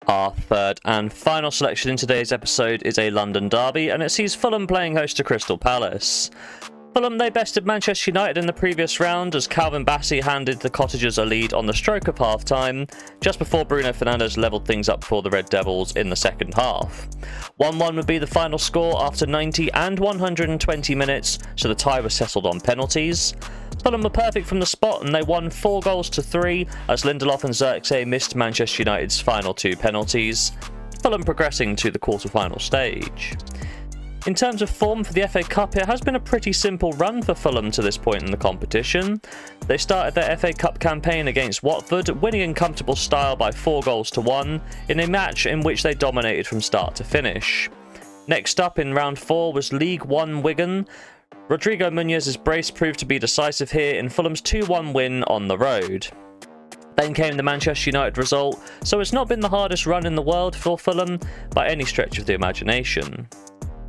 Our third and final selection in today's episode is a London derby, and it sees Fulham playing host to Crystal Palace. Fulham, they bested Manchester United in the previous round as Calvin Bassey handed the Cottagers a lead on the stroke of half-time, just before Bruno Fernandes levelled things up for the Red Devils in the second half. 1-1 would be the final score after 90 and 120 minutes, so the tie was settled on penalties. Fulham were perfect from the spot and they won 4-3 as Lindelof and Xerxes missed Manchester United's final 2 penalties, Fulham progressing to the quarter-final stage. In terms of form for the FA Cup, it has been a pretty simple run for Fulham to this point in the competition. They started their FA Cup campaign against Watford, winning in comfortable style by 4-1 in a match in which they dominated from start to finish. Next up in round 4 was League 1 Wigan. Rodrigo Munez's brace proved to be decisive here in Fulham's 2-1 win on the road. Then came the Manchester United result, so it's not been the hardest run in the world for Fulham by any stretch of the imagination.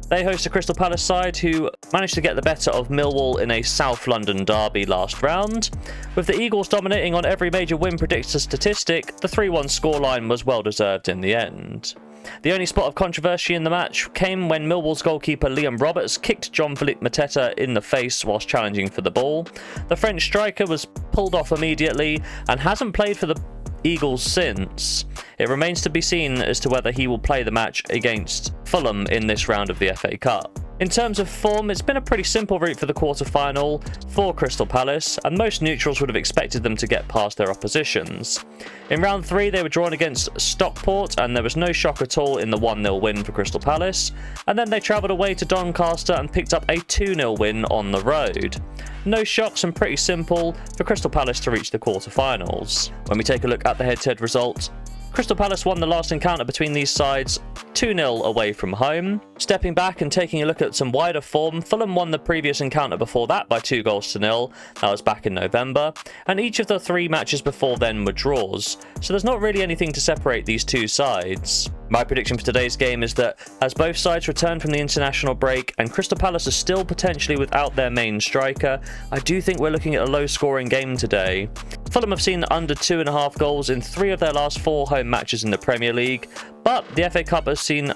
They host a Crystal Palace side who managed to get the better of Millwall in a South London derby last round. With the Eagles dominating on every major win predictor statistic, the 3-1 scoreline was well deserved in the end. The only spot of controversy in the match came when Millwall's goalkeeper Liam Roberts kicked Jean-Philippe Mateta in the face whilst challenging for the ball. The French striker was pulled off immediately and hasn't played for the Eagles since. It remains to be seen as to whether he will play the match against Fulham in this round of the FA Cup. In terms of form, it's been a pretty simple route for the quarter-final for Crystal Palace, and most neutrals would have expected them to get past their oppositions. In round 3, they were drawn against Stockport, and there was no shock at all in the 1-0 win for Crystal Palace, and then they travelled away to Doncaster and picked up a 2-0 win on the road. No shocks and pretty simple for Crystal Palace to reach the quarter-finals. When we take a look at the head-to-head result, Crystal Palace won the last encounter between these sides 2-0 away from home. Stepping back and taking a look at some wider form, Fulham won the previous encounter before that by 2-0. That was back in November, and each of the 3 matches before then were draws, so there's not really anything to separate these two sides. My prediction for today's game is that as both sides return from the international break and Crystal Palace are still potentially without their main striker, I do think we're looking at a low-scoring game today. Fulham have seen under 2.5 goals in 3 of their last 4 home matches in the Premier League, but the FA Cup has seen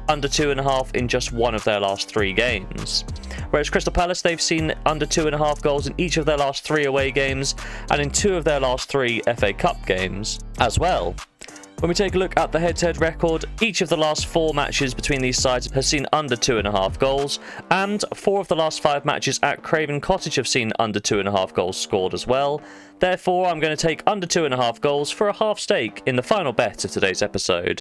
under 2.5 in just 1 of their last 3 games. Whereas Crystal Palace, they've seen under 2.5 goals in each of their last 3 away games and in 2 of their last 3 FA Cup games as well. When we take a look at the head-to-head record, each of the last 4 matches between these sides has seen under 2.5 goals, and 4 of the last 5 matches at Craven Cottage have seen under 2.5 goals scored as well. Therefore, I'm going to take under 2.5 goals for a half stake in the final bet of today's episode.